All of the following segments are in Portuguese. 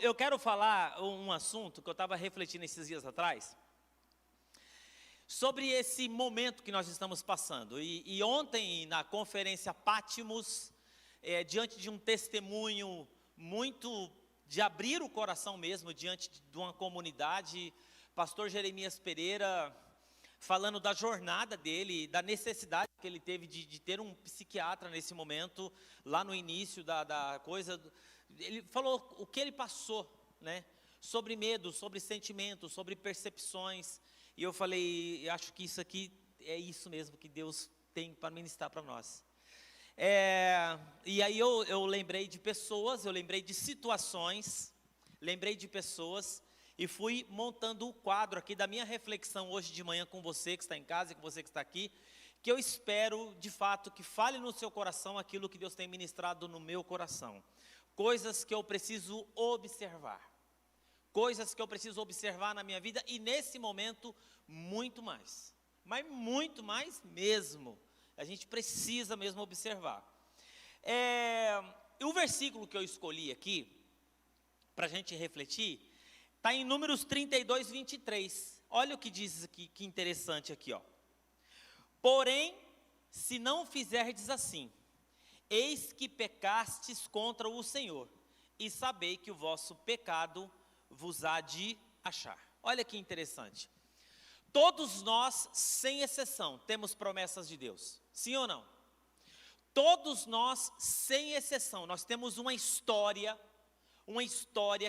eu quero falar um assunto que eu estava refletindo esses dias atrás, sobre esse momento que nós estamos passando. E ontem, na conferência Patmos, diante de um testemunho muito de abrir o coração mesmo, diante de uma comunidade, pastor Jeremias Pereira, falando da jornada dele, da necessidade que ele teve de ter um psiquiatra nesse momento, lá no início da coisa. Ele falou o que ele passou, né? Sobre medo, sobre sentimentos, sobre percepções. E eu falei, acho que isso aqui é isso mesmo que Deus tem para ministrar para nós. E aí eu lembrei de pessoas, eu lembrei de situações, lembrei de pessoas, e fui montando o quadro aqui da minha reflexão hoje de manhã com você que está em casa e com você que está aqui, que eu espero de fato que fale no seu coração aquilo que Deus tem ministrado no meu coração. Coisas que eu preciso observar. Coisas que eu preciso observar na minha vida e nesse momento muito mais. Mas muito mais mesmo. A gente precisa mesmo observar. O versículo que eu escolhi aqui, para a gente refletir, está em Números 32, 23. Olha o que diz aqui, que interessante aqui, ó. Porém, se não fizerdes assim, eis que pecastes contra o Senhor, e sabei que o vosso pecado vos há de achar. Olha que interessante. Todos nós, sem exceção, temos promessas de Deus. Sim ou não? Todos nós, sem exceção, nós temos uma história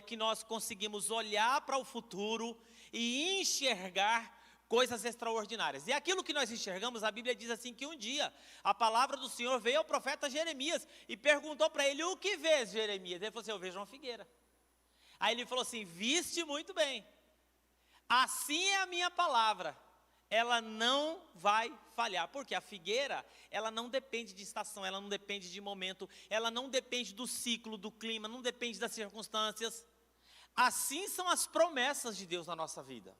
que nós conseguimos olhar para o futuro e enxergar coisas extraordinárias. E aquilo que nós enxergamos, a Bíblia diz assim que um dia a palavra do Senhor veio ao profeta Jeremias e perguntou para ele: o que vês, Jeremias? Ele falou assim: eu vejo uma figueira. Aí ele falou assim: viste muito bem, assim é a minha palavra, ela não vai falhar, porque a figueira, ela não depende de estação, ela não depende de momento, ela não depende do ciclo, do clima, não depende das circunstâncias. Assim são as promessas de Deus na nossa vida.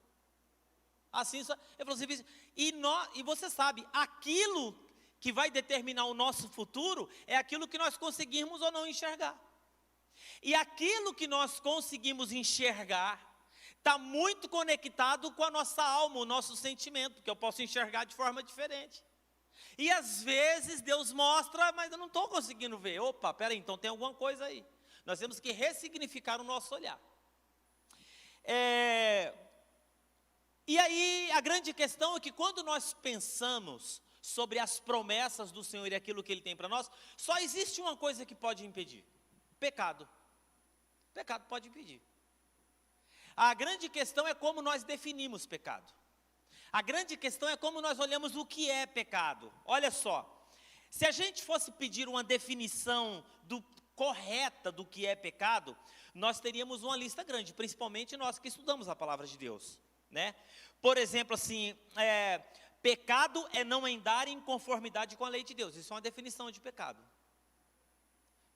Assim, eu falei assim, e você sabe, aquilo que vai determinar o nosso futuro é aquilo que nós conseguirmos ou não enxergar. E aquilo que nós conseguimos enxergar está muito conectado com a nossa alma, o nosso sentimento, que eu posso enxergar de forma diferente. E às vezes Deus mostra, mas eu não estou conseguindo ver. Opa, peraí, então tem alguma coisa aí. Nós temos que ressignificar o nosso olhar. E aí a grande questão é que quando nós pensamos sobre as promessas do Senhor e aquilo que Ele tem para nós, só existe uma coisa que pode impedir: pecado. Pecado pode impedir. A grande questão é como nós definimos pecado. A grande questão é como nós olhamos o que é pecado. Olha só, se a gente fosse pedir uma definição correta do que é pecado, nós teríamos uma lista grande, principalmente nós que estudamos a palavra de Deus, né? Por exemplo, assim, pecado é não andar em conformidade com a lei de Deus. Isso é uma definição de pecado.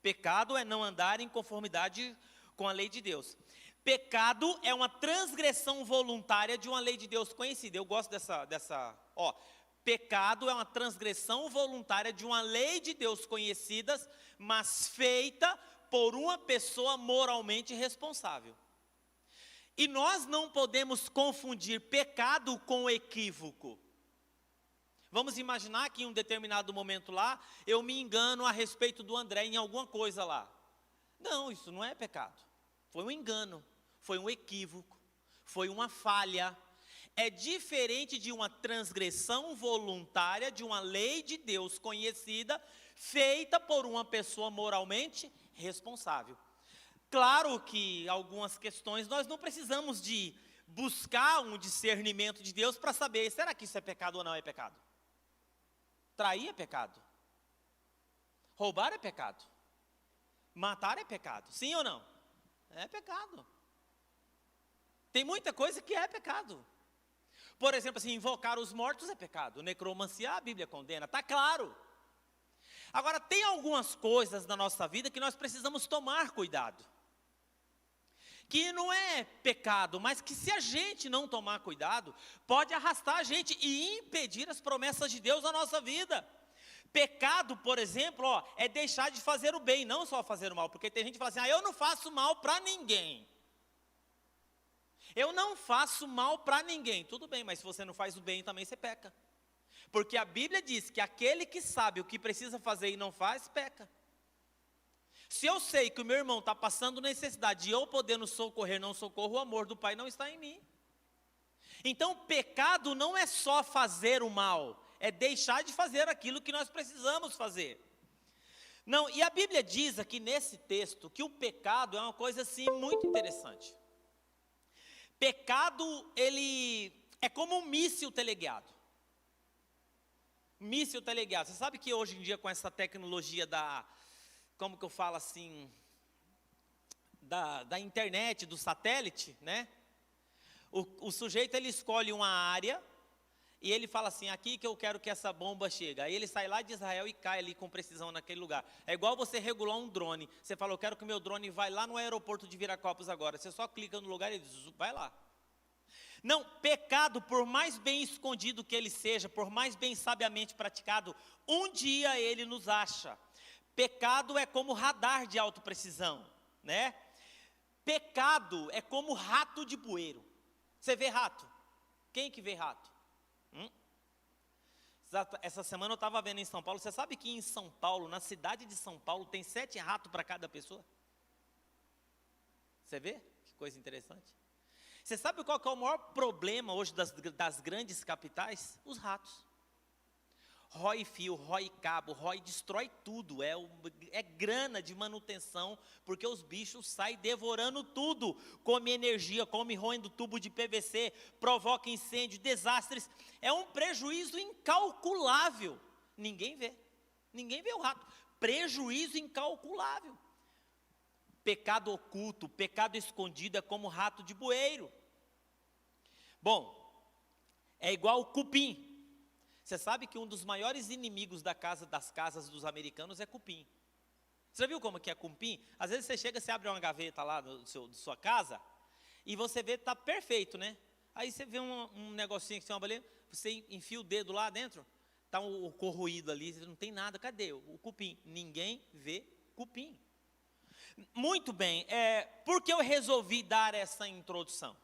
Pecado é não andar em conformidade com a lei de Deus. Pecado é uma transgressão voluntária de uma lei de Deus conhecida. Eu gosto pecado é uma transgressão voluntária de uma lei de Deus conhecida, mas feita por uma pessoa moralmente responsável. E nós não podemos confundir pecado com equívoco. Vamos imaginar que em um determinado momento lá, eu me engano a respeito do André em alguma coisa lá. Não, isso não é pecado. Foi um engano, foi um equívoco, foi uma falha. É diferente de uma transgressão voluntária de uma lei de Deus conhecida, feita por uma pessoa moralmente responsável. Claro que algumas questões nós não precisamos de buscar um discernimento de Deus para saber, será que isso é pecado ou não é pecado? Trair é pecado. Roubar é pecado. Matar é pecado, sim ou não? É pecado. Tem muita coisa que é pecado. Por exemplo, assim, invocar os mortos é pecado. Necromancia, a Bíblia condena, está claro. Agora, tem algumas coisas na nossa vida que nós precisamos tomar cuidado. Que não é pecado, mas que se a gente não tomar cuidado, pode arrastar a gente e impedir as promessas de Deus na nossa vida. Pecado, por exemplo, é deixar de fazer o bem, não só fazer o mal. Porque tem gente que fala assim, eu não faço mal para ninguém. Eu não faço mal para ninguém. Tudo bem, mas se você não faz o bem, também você peca. Porque a Bíblia diz que aquele que sabe o que precisa fazer e não faz, peca. Se eu sei que o meu irmão está passando necessidade e eu podendo socorrer, não socorro, o amor do Pai não está em mim. Então, pecado não é só fazer o mal, é deixar de fazer aquilo que nós precisamos fazer. Não, e a Bíblia diz aqui nesse texto que o pecado é uma coisa assim muito interessante. Pecado, ele é como um míssil teleguiado. Míssil teleguiado. Você sabe que hoje em dia com essa tecnologia como que eu falo assim, da internet, do satélite, né? O sujeito, ele escolhe uma área e ele fala assim, aqui que eu quero que essa bomba chegue. Aí ele sai lá de Israel e cai ali com precisão naquele lugar. É igual você regular um drone. Você fala, eu quero que o meu drone vá lá no aeroporto de Viracopos agora. Você só clica no lugar e ele diz, vai lá. Não, pecado, por mais bem escondido que ele seja, por mais bem sabiamente praticado, um dia ele nos acha. Pecado é como radar de alta precisão, né? Pecado é como rato de bueiro. Você vê rato? Quem que vê rato? Essa semana eu estava vendo em São Paulo. Você sabe que em São Paulo, na cidade de São Paulo, tem 7 ratos para cada pessoa? Você vê? Que coisa interessante. Você sabe qual que é o maior problema hoje das grandes capitais? Os ratos. Rói fio, rói cabo, destrói tudo, é grana de manutenção, porque os bichos saem devorando tudo, come energia, come roendo tubo de PVC, provoca incêndio, desastres, é um prejuízo incalculável, ninguém vê o rato, prejuízo incalculável. Pecado oculto, pecado escondido é como rato de bueiro. Bom, é igual o cupim. Você sabe que um dos maiores inimigos das casas dos americanos é cupim. Você já viu como que é cupim? Às vezes você chega, você abre uma gaveta lá da sua casa, e você vê que está perfeito, né? Aí você vê um negocinho que tem uma bolinha, você enfia o dedo lá dentro, está o corroído ali, não tem nada, cadê o cupim? Ninguém vê cupim. Muito bem, por que eu resolvi dar essa introdução?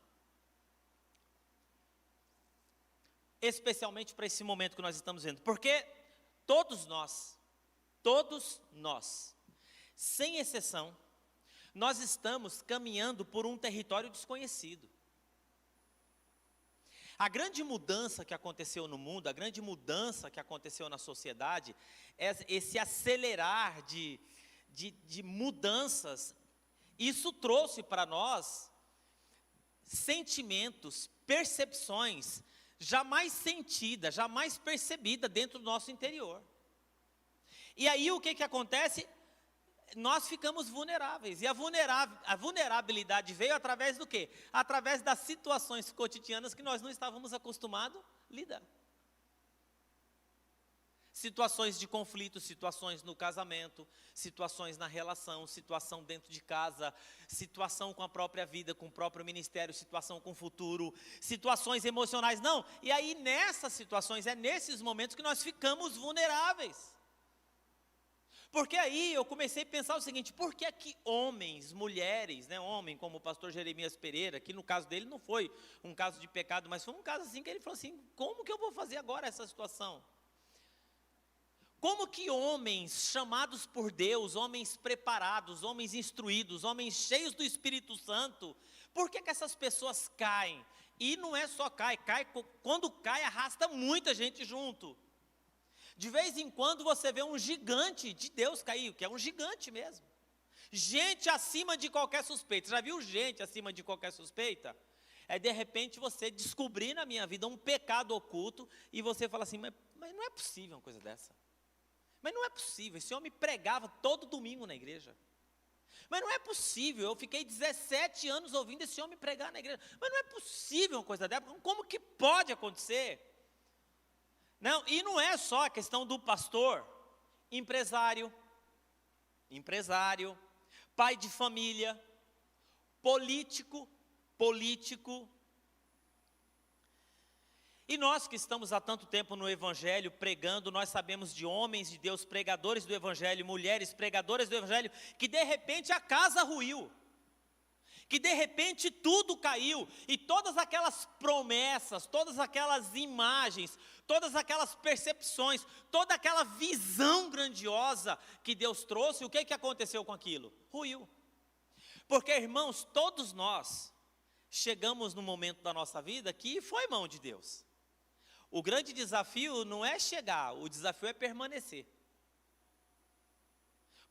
Especialmente para esse momento que nós estamos vendo, porque todos nós, sem exceção, nós estamos caminhando por um território desconhecido. A grande mudança que aconteceu no mundo, a grande mudança que aconteceu na sociedade, é esse acelerar de mudanças. Isso trouxe para nós sentimentos, percepções, jamais sentida, jamais percebida dentro do nosso interior. E aí o que acontece? Nós ficamos vulneráveis. E a vulnerabilidade veio através do quê? Através das situações cotidianas que nós não estávamos acostumados a lidar. Situações de conflito, situações no casamento, situações na relação, situação dentro de casa, situação com a própria vida, com o próprio ministério, situação com o futuro, situações emocionais, não. E aí nessas situações, é nesses momentos que nós ficamos vulneráveis. Porque aí eu comecei a pensar o seguinte, por que é que homens, mulheres, né, homem como o pastor Jeremias Pereira, que no caso dele não foi um caso de pecado, mas foi um caso assim que ele falou assim, como que eu vou fazer agora essa situação? Como que homens chamados por Deus, homens preparados, homens instruídos, homens cheios do Espírito Santo, por que essas pessoas caem? E não é só quando cai arrasta muita gente junto. De vez em quando você vê um gigante de Deus cair, que é um gigante mesmo. Gente acima de qualquer suspeita. Já viu gente acima de qualquer suspeita? É de repente você descobrir na minha vida um pecado oculto e você fala assim, mas não é possível uma coisa dessa. Mas não é possível, esse homem pregava todo domingo na igreja. Mas não é possível, eu fiquei 17 anos ouvindo esse homem pregar na igreja. Mas não é possível uma coisa dessa, como que pode acontecer? Não, e não é só a questão do pastor, empresário, pai de família, político. E nós que estamos há tanto tempo no Evangelho pregando, nós sabemos de homens de Deus, pregadores do Evangelho, mulheres pregadoras do Evangelho, que de repente a casa ruiu, que de repente tudo caiu, e todas aquelas promessas, todas aquelas imagens, todas aquelas percepções, toda aquela visão grandiosa que Deus trouxe, o que aconteceu com aquilo? Ruiu. Porque, irmãos, todos nós chegamos no momento da nossa vida que foi mão de Deus. O grande desafio não é chegar, o desafio é permanecer.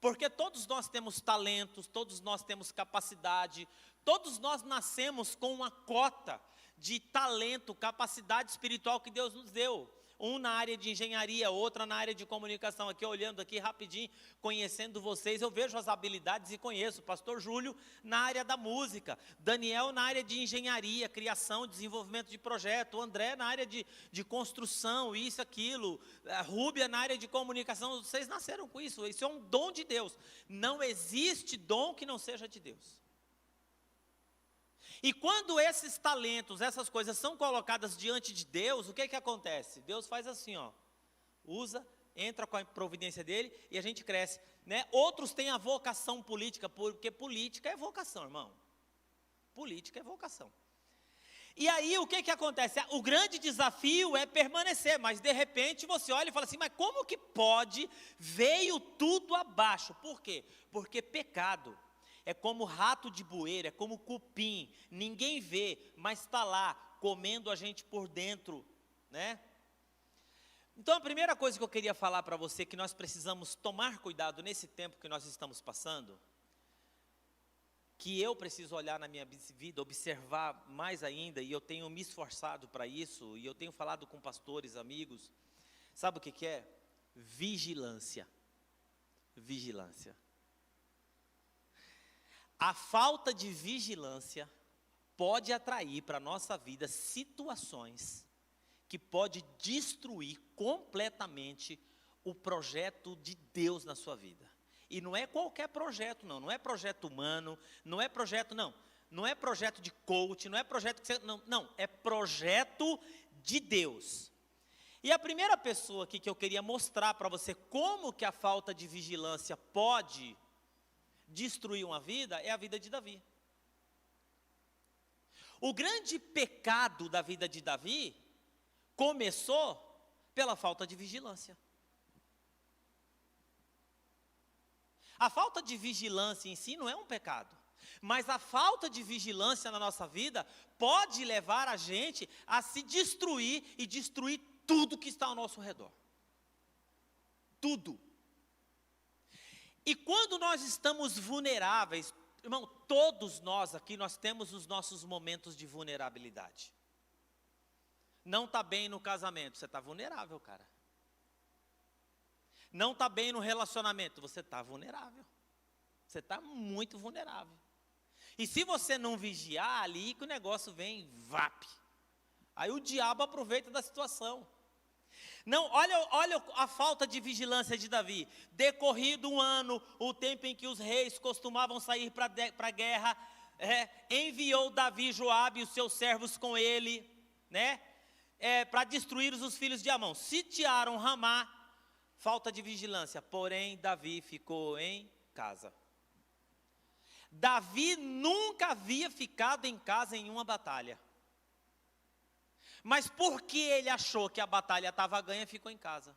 Porque todos nós temos talentos, todos nós temos capacidade, todos nós nascemos com uma cota de talento, capacidade espiritual que Deus nos deu. Um na área de engenharia, outra na área de comunicação. Aqui, olhando aqui rapidinho, conhecendo vocês, eu vejo as habilidades e conheço. Pastor Júlio na área da música, Daniel na área de engenharia, criação, desenvolvimento de projeto, André na área de construção, isso, aquilo, a Rúbia na área de comunicação. Vocês nasceram com isso é um dom de Deus. Não existe dom que não seja de Deus. E quando esses talentos, essas coisas são colocadas diante de Deus, o que acontece? Deus faz assim, ó, usa, entra com a providência dele e a gente cresce, né? Outros têm a vocação política, porque política é vocação, irmão. Política é vocação. E aí o que acontece? O grande desafio é permanecer, mas de repente você olha e fala assim, mas como que pode? Veio tudo abaixo. Por quê? Porque pecado é como rato de bueira, é como cupim, ninguém vê, mas está lá, comendo a gente por dentro, né? Então a primeira coisa que eu queria falar para você, que nós precisamos tomar cuidado nesse tempo que nós estamos passando, que eu preciso olhar na minha vida, observar mais ainda, e eu tenho me esforçado para isso, e eu tenho falado com pastores, amigos, sabe o que é? Vigilância. Vigilância. A falta de vigilância pode atrair para a nossa vida situações que pode destruir completamente o projeto de Deus na sua vida. E não é qualquer projeto, não é projeto humano, não é projeto, não é projeto de coach, não é projeto que você, não, é projeto de Deus. E a primeira pessoa aqui que eu queria mostrar para você como que a falta de vigilância pode destruir uma vida, é a vida de Davi. O grande pecado da vida de Davi começou pela falta de vigilância. A falta de vigilância em si não é um pecado, mas a falta de vigilância na nossa vida pode levar a gente a se destruir e destruir tudo que está ao nosso redor. Tudo. E quando nós estamos vulneráveis, irmão, todos nós aqui, nós temos os nossos momentos de vulnerabilidade. Não está bem no casamento, você está vulnerável, cara. Não está bem no relacionamento, você está vulnerável. Você está muito vulnerável. E se você não vigiar, ali que o negócio vem, vap. Aí o diabo aproveita da situação. Não, olha a falta de vigilância de Davi. Decorrido um ano, o tempo em que os reis costumavam sair para a guerra, enviou Davi Joabe e os seus servos com ele, né? Para destruir os filhos de Amon. Sitiaram Ramá, falta de vigilância. Porém, Davi ficou em casa. Davi nunca havia ficado em casa em uma batalha. Mas porque ele achou que a batalha estava ganha, ficou em casa.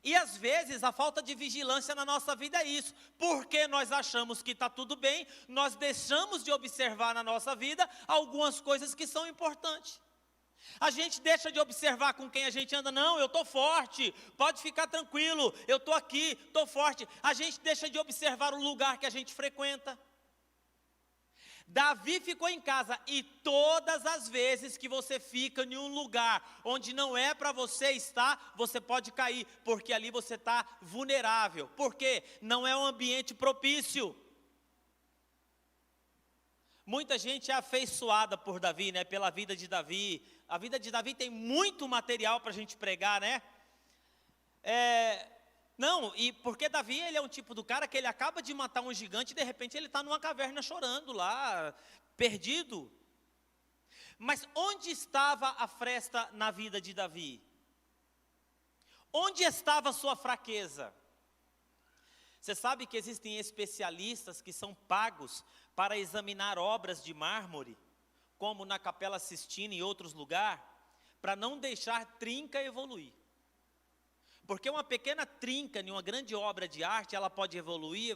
E às vezes a falta de vigilância na nossa vida é isso. Porque nós achamos que está tudo bem, nós deixamos de observar na nossa vida algumas coisas que são importantes. A gente deixa de observar com quem a gente anda. Não, eu estou forte, pode ficar tranquilo, eu estou aqui, estou forte. A gente deixa de observar o lugar que a gente frequenta. Davi ficou em casa, e todas as vezes que você fica em um lugar onde não é para você estar, você pode cair, porque ali você está vulnerável, porque não é um ambiente propício. Muita gente é afeiçoada por Davi, né, pela vida de Davi. A vida de Davi tem muito material para a gente pregar, né? Não, e porque Davi, ele é um tipo do cara que ele acaba de matar um gigante e de repente ele está numa caverna chorando lá, perdido. Mas onde estava a fresta na vida de Davi? Onde estava a sua fraqueza? Você sabe que existem especialistas que são pagos para examinar obras de mármore, como na Capela Sistina e outros lugares, para não deixar trinca evoluir. Porque uma pequena trinca em uma grande obra de arte, ela pode evoluir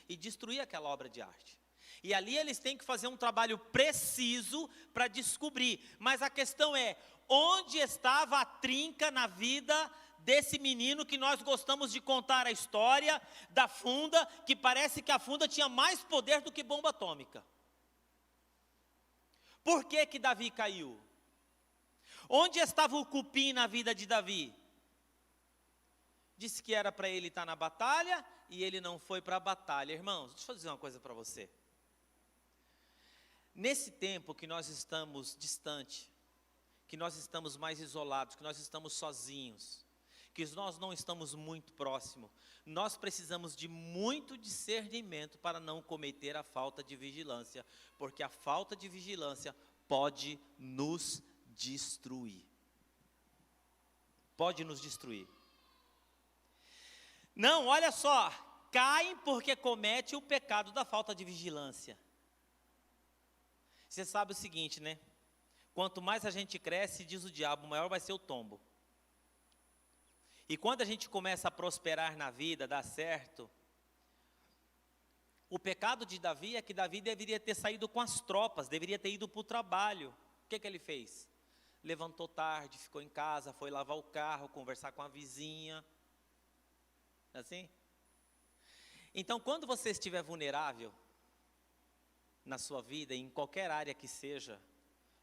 e destruir aquela obra de arte. E ali eles têm que fazer um trabalho preciso para descobrir. Mas a questão é, onde estava a trinca na vida desse menino que nós gostamos de contar a história da Funda, que parece que a Funda tinha mais poder do que bomba atômica? Por que que Davi caiu? Onde estava o cupim na vida de Davi? Disse que era para ele estar na batalha e ele não foi para a batalha. Irmãos, deixa eu dizer uma coisa para você. Nesse tempo que nós estamos distante, que nós estamos mais isolados, que nós estamos sozinhos, que nós não estamos muito próximos, nós precisamos de muito discernimento para não cometer a falta de vigilância, porque a falta de vigilância pode nos destruir. Pode nos destruir. Não, olha só, caem porque comete o pecado da falta de vigilância. Você sabe o seguinte, né? Quanto mais a gente cresce, diz o diabo, maior vai ser o tombo. E quando a gente começa a prosperar na vida, dar certo, o pecado de Davi é que Davi deveria ter saído com as tropas, deveria ter ido para o trabalho. O que ele fez? Levantou tarde, ficou em casa, foi lavar o carro, conversar com a vizinha. Assim? Então, quando você estiver vulnerável na sua vida, em qualquer área que seja,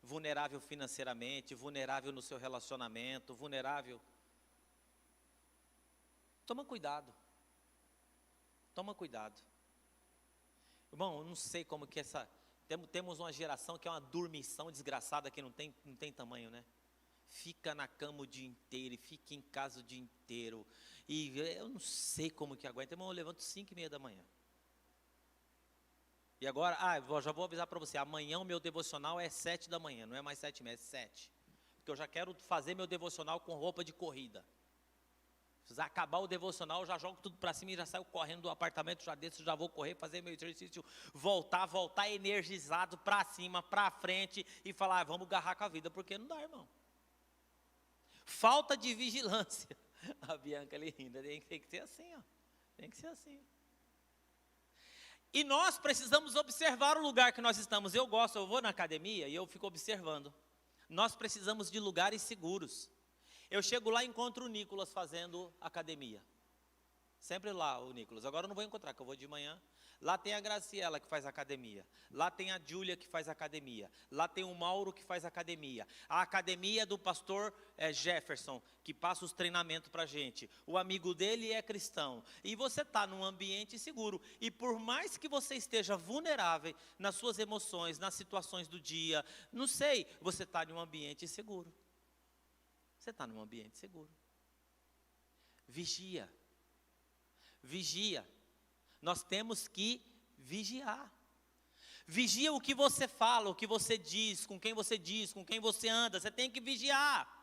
vulnerável financeiramente, vulnerável no seu relacionamento, vulnerável, toma cuidado. Toma cuidado. Irmão, eu não sei como que temos uma geração que é uma dormição desgraçada que não tem tamanho, né? Fica na cama o dia inteiro, e fica em casa o dia inteiro, e eu não sei como que aguenta. Irmão, eu levanto 5:30 da manhã. E agora, já vou avisar para você, amanhã o meu devocional é 7 da manhã, não é mais 7:30, é 7. Porque eu já quero fazer meu devocional com roupa de corrida. Se acabar o devocional, eu já jogo tudo para cima e já saio correndo do apartamento, já desço, já vou correr, fazer meu exercício, voltar energizado para cima, para frente e falar, vamos agarrar com a vida, porque não dá, irmão. Falta de vigilância. A Bianca ali rindo, tem que ser assim, ó. Tem que ser assim. E nós precisamos observar o lugar que nós estamos. Eu vou na academia e eu fico observando. Nós precisamos de lugares seguros. Eu chego lá e encontro o Nicolas fazendo academia. Sempre lá o Nicolas. Agora eu não vou encontrar, que eu vou de manhã. Lá tem a Graciela que faz academia. Lá tem a Júlia que faz academia. Lá tem o Mauro que faz academia. A academia é do pastor Jefferson, que passa os treinamentos para a gente. O amigo dele é cristão. E você está num ambiente seguro. E por mais que você esteja vulnerável nas suas emoções, nas situações do dia, não sei, você está em um ambiente seguro. Você está num ambiente seguro. Vigia. Vigia. Nós temos que vigiar. Vigia o que você fala, o que você diz, com quem você anda. Você tem que vigiar.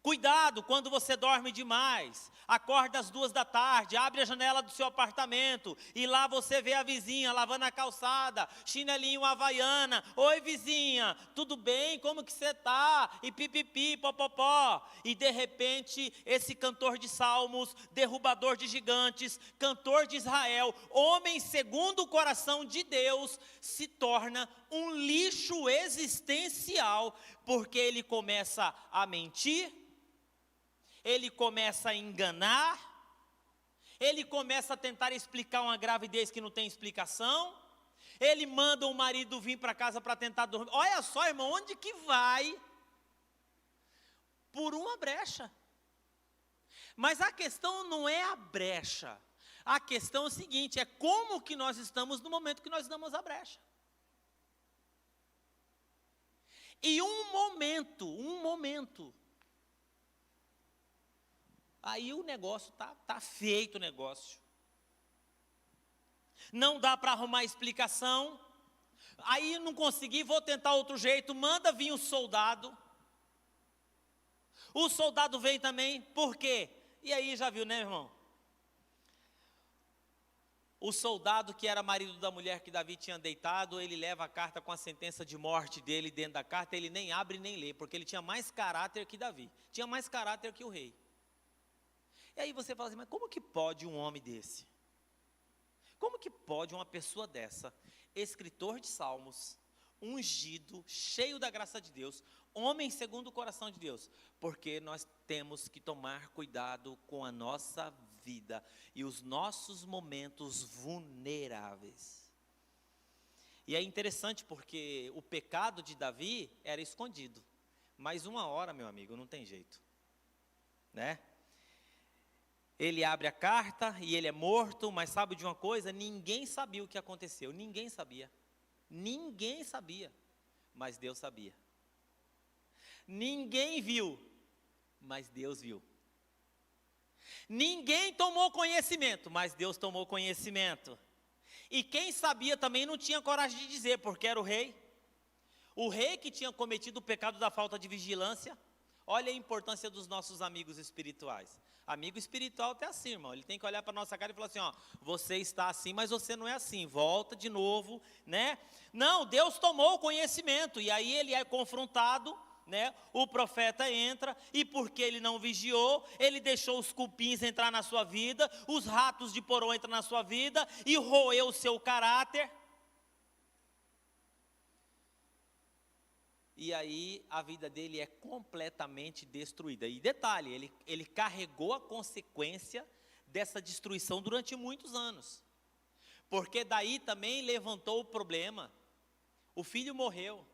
Cuidado quando você dorme demais. Acorda às 2 da tarde, abre a janela do seu apartamento e lá você vê a vizinha lavando a calçada, chinelinho havaiana. Oi, vizinha, tudo bem? Como que você está? E pipipi, popopó. E de repente, esse cantor de salmos, derrubador de gigantes, cantor de Israel, homem segundo o coração de Deus, se torna um lixo existencial, porque ele começa a mentir, ele começa a enganar, ele começa a tentar explicar uma gravidez que não tem explicação, ele manda o marido vir para casa para tentar dormir. Olha só, irmão, onde que vai? Por uma brecha. Mas a questão não é a brecha, a questão é o seguinte, é como que nós estamos no momento que nós damos a brecha. E um momento, aí o negócio tá feito o negócio. Não dá para arrumar explicação, Aí não consegui, vou tentar outro jeito, manda vir o soldado. O soldado vem também, por quê? E aí já viu, né, irmão? O soldado que era marido da mulher que Davi tinha deitado, ele leva a carta com a sentença de morte dele dentro da carta, ele nem abre nem lê, porque ele tinha mais caráter que Davi, tinha mais caráter que o rei. E aí você fala assim, mas como que pode um homem desse? Como que pode uma pessoa dessa, escritor de salmos, ungido, cheio da graça de Deus, homem segundo o coração de Deus? Porque nós temos que tomar cuidado com a nossa vida e os nossos momentos vulneráveis. E é interessante porque o pecado de Davi era escondido, mas uma hora, meu amigo, não tem jeito, né? Ele abre a carta e ele é morto, mas sabe de uma coisa? Ninguém sabia o que aconteceu, ninguém sabia, mas Deus sabia. Ninguém viu, mas Deus viu. Ninguém tomou conhecimento, mas Deus tomou conhecimento. E quem sabia também não tinha coragem de dizer, porque era o rei. O rei que tinha cometido o pecado da falta de vigilância. Olha a importância dos nossos amigos espirituais. Amigo espiritual até assim, irmão. Ele tem que olhar para a nossa cara e falar assim, ó, você está assim, mas você não é assim. Volta de novo, né? Não, Deus tomou o conhecimento. E aí ele é confrontado, né? O profeta entra e porque ele não vigiou, ele deixou os cupins entrar na sua vida, os ratos de porão entrar na sua vida e roeu o seu caráter. E aí a vida dele é completamente destruída. E detalhe, ele carregou a consequência dessa destruição durante muitos anos. Porque daí também levantou o problema. O filho morreu.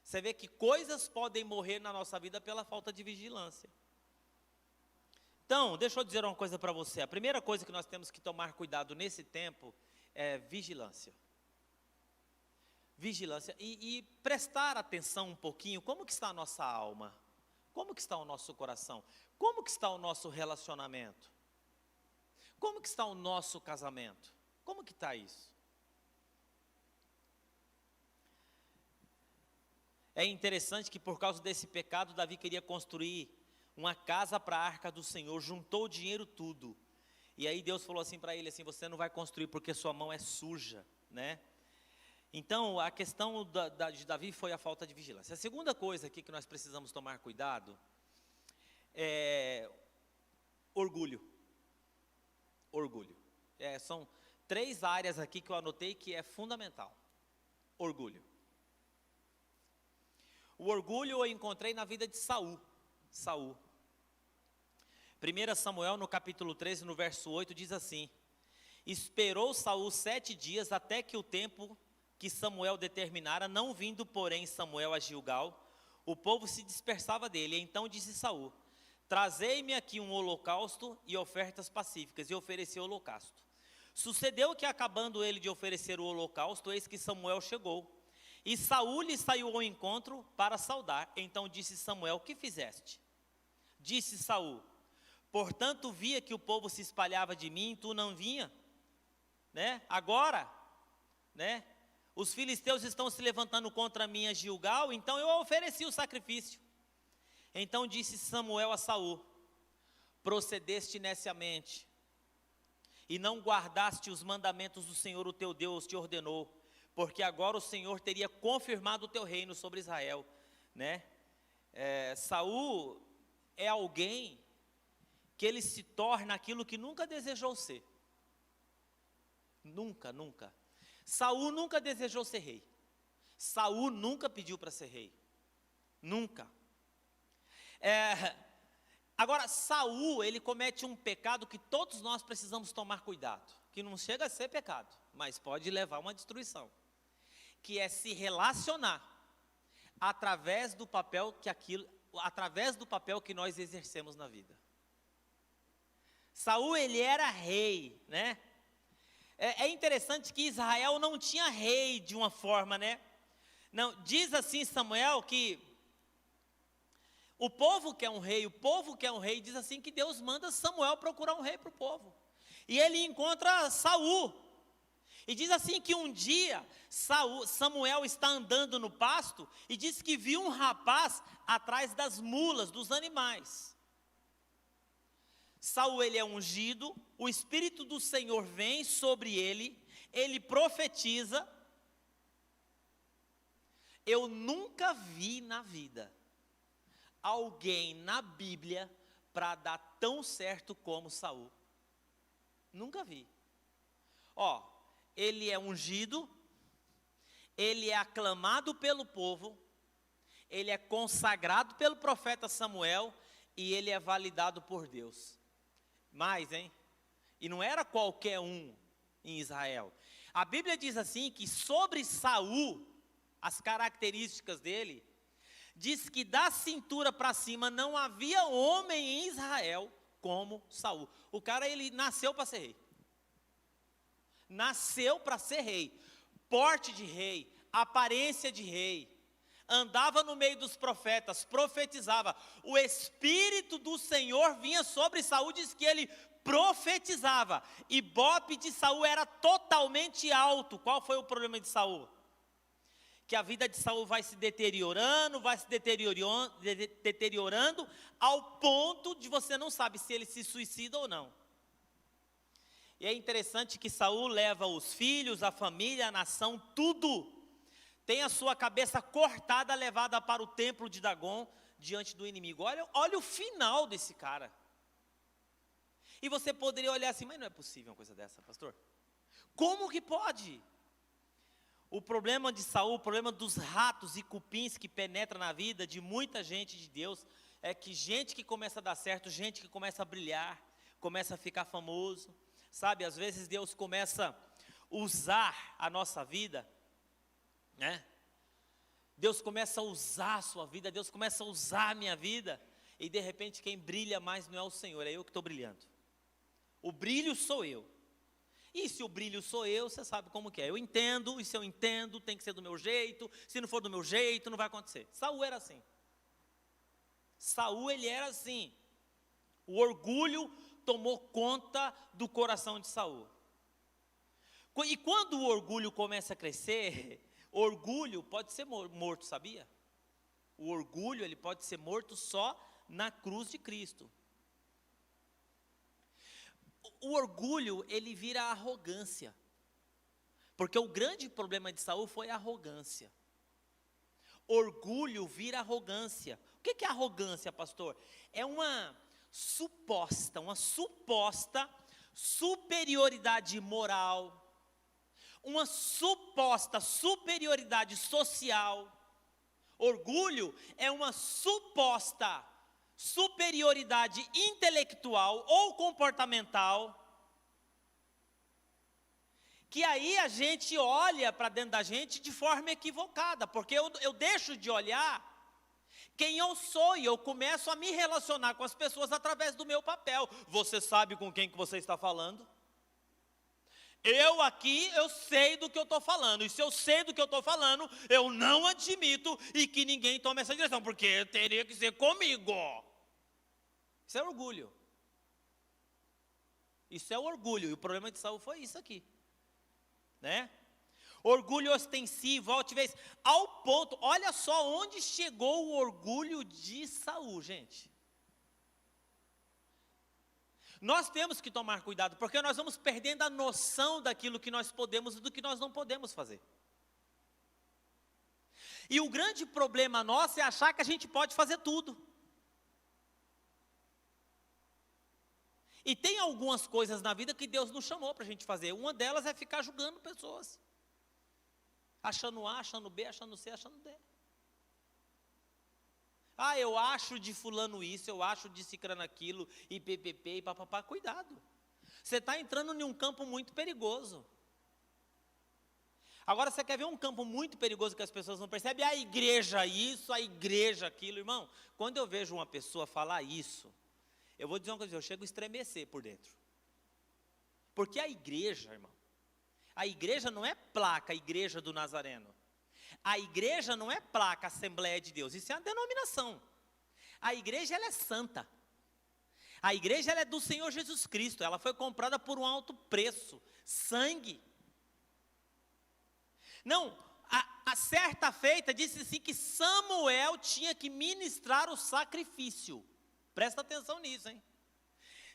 Você vê que coisas podem morrer na nossa vida pela falta de vigilância. Então, deixa eu dizer uma coisa para você. A primeira coisa que nós temos que tomar cuidado nesse tempo é vigilância. Vigilância e prestar atenção um pouquinho, como que está a nossa alma? Como que está o nosso coração? Como que está o nosso relacionamento? Como que está o nosso casamento? Como que está isso? É interessante que por causa desse pecado, Davi queria construir uma casa para a arca do Senhor, juntou o dinheiro tudo. E aí Deus falou assim para ele, assim, você não vai construir porque sua mão é suja, né? Então, a questão de Davi foi a falta de vigilância. A segunda coisa aqui que nós precisamos tomar cuidado é orgulho. Orgulho. São 3 áreas aqui que eu anotei que é fundamental. Orgulho. O orgulho eu encontrei na vida de Saul. 1 Samuel, no capítulo 13, no verso 8, diz assim: esperou Saul 7 dias até que o tempo que Samuel determinara, não vindo, porém, Samuel a Gilgal, o povo se dispersava dele. Então disse Saul: trazei-me aqui um holocausto e ofertas pacíficas, e ofereceu o holocausto. Sucedeu que, acabando ele de oferecer o holocausto, eis que Samuel chegou, e Saul lhe saiu ao encontro para saudar. Então disse Samuel: que fizeste? Disse Saul: portanto via que o povo se espalhava de mim, tu não vinha, né? Agora, né? Os filisteus estão se levantando contra mim a Gilgal, então eu ofereci o sacrifício. Então disse Samuel a Saul: procedeste neciamente, e não guardaste os mandamentos do Senhor, o teu Deus, te ordenou, porque agora o Senhor teria confirmado o teu reino sobre Israel, né? Saul é alguém que ele se torna aquilo que nunca desejou ser. Nunca. Saul nunca desejou ser rei. Saul nunca pediu para ser rei. Nunca. Agora, Saul, ele comete um pecado que todos nós precisamos tomar cuidado. Que não chega a ser pecado, mas pode levar a uma destruição. Que é se relacionar através do papel que nós exercemos na vida. Saul, ele era rei, né? É interessante que Israel não tinha rei de uma forma, né? Não, diz assim Samuel que o povo quer um rei, diz assim que Deus manda Samuel procurar um rei para o povo. E ele encontra Saul. E diz assim que um dia Samuel está andando no pasto e diz que viu um rapaz atrás das mulas, dos animais. Saul, ele é ungido, o Espírito do Senhor vem sobre ele, ele profetiza. Eu nunca vi na vida alguém na Bíblia para dar tão certo como Saul. Nunca vi. Ó, ele é ungido, ele é aclamado pelo povo, ele é consagrado pelo profeta Samuel e ele é validado por Deus. Mais, hein? E não era qualquer um em Israel. A Bíblia diz assim que sobre Saul, as características dele, diz que da cintura para cima não havia homem em Israel como Saul. O cara, ele nasceu para ser rei. Nasceu para ser rei. Porte de rei, aparência de rei. Andava no meio dos profetas, profetizava. O Espírito do Senhor vinha sobre Saul, diz que ele profetizava. Ibope de Saul era totalmente alto. Qual foi o problema de Saul? Que a vida de Saul vai se deteriorando, deteriorando, ao ponto de você não sabe se ele se suicida ou não. E é interessante que Saul leva os filhos, a família, a nação, tudo. Tem a sua cabeça cortada, levada para o templo de Dagom, diante do inimigo. Olha o final desse cara. E você poderia olhar assim, mas não é possível uma coisa dessa, pastor. Como que pode? O problema de Saul, o problema dos ratos e cupins que penetram na vida de muita gente de Deus, é que gente que começa a dar certo, gente que começa a brilhar, começa a ficar famoso, sabe? Às vezes Deus começa a usar a nossa vida, né? Deus começa a usar a sua vida, Deus começa a usar a minha vida, e de repente quem brilha mais não é o Senhor, é eu que estou brilhando. O brilho sou eu. E se o brilho sou eu, você sabe como que é. Eu entendo, e se eu entendo, tem que ser do meu jeito. Se não for do meu jeito, não vai acontecer. Saul era assim. Saul, ele era assim. O orgulho tomou conta do coração de Saul. E quando o orgulho começa a crescer, orgulho pode ser morto, sabia? O orgulho, ele pode ser morto só na cruz de Cristo. O orgulho, ele vira arrogância. Porque o grande problema de Saul foi a arrogância. Orgulho vira arrogância. O que é arrogância, pastor? É uma suposta superioridade moral, uma suposta superioridade social. Orgulho é uma suposta superioridade intelectual ou comportamental, que aí a gente olha para dentro da gente de forma equivocada, porque eu deixo de olhar quem eu sou e eu começo a me relacionar com as pessoas através do meu papel. Você sabe com quem que você está falando? Eu aqui, eu sei do que eu estou falando, e se eu sei do que eu estou falando, eu não admito e que ninguém tome essa direção, porque teria que ser comigo. Isso é orgulho. Isso é orgulho, e o problema de Saul foi isso aqui, né? Orgulho ostensivo, altivez, ao ponto, olha só onde chegou o orgulho de Saul, gente. Nós temos que tomar cuidado, porque nós vamos perdendo a noção daquilo que nós podemos e do que nós não podemos fazer. E o grande problema nosso é achar que a gente pode fazer tudo. E tem algumas coisas na vida que Deus nos chamou para a gente fazer. Uma delas é ficar julgando pessoas. Achando A, achando B, achando C, achando D. Ah, eu acho de fulano isso, eu acho de cicrano aquilo, e ppp, e papapá. Cuidado. Você está entrando em um campo muito perigoso. Agora, você quer ver um campo muito perigoso que as pessoas não percebem? A igreja isso, a igreja aquilo. Irmão, quando eu vejo uma pessoa falar isso, eu vou dizer uma coisa, eu chego a estremecer por dentro. Porque a igreja, irmão, a igreja não é placa, a igreja do Nazareno. A igreja não é placa, Assembleia de Deus, isso é uma denominação. A igreja, ela é santa. A igreja, ela é do Senhor Jesus Cristo, ela foi comprada por um alto preço, sangue. Não, a certa feita disse assim que Samuel tinha que ministrar o sacrifício. Presta atenção nisso, hein?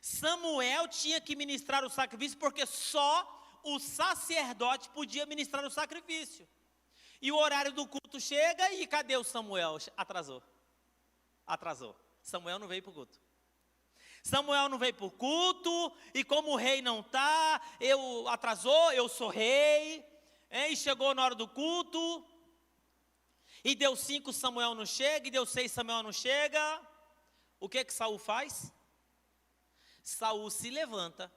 Samuel tinha que ministrar o sacrifício porque só o sacerdote podia ministrar o sacrifício. E o horário do culto chega e cadê o Samuel? Atrasou. Samuel não veio para o culto. Samuel não veio para o culto, e como o rei não está, atrasou, eu sou rei, e chegou na hora do culto, e deu 5, Samuel não chega, e deu 6, Samuel não chega. O que Saul faz? Saul se levanta,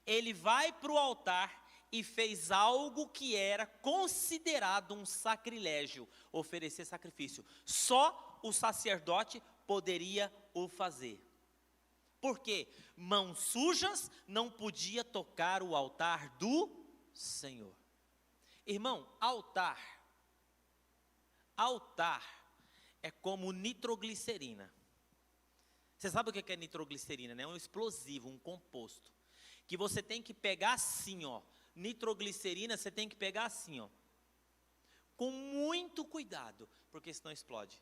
ele vai para o altar e fez algo que era considerado um sacrilégio, oferecer sacrifício. Só o sacerdote poderia o fazer. Por quê? Mãos sujas não podia tocar o altar do Senhor. Irmão, altar é como nitroglicerina. Você sabe o que é nitroglicerina, né? É um explosivo, um composto, que você tem que pegar assim, ó. Nitroglicerina você tem que pegar assim, ó, com muito cuidado, porque senão explode.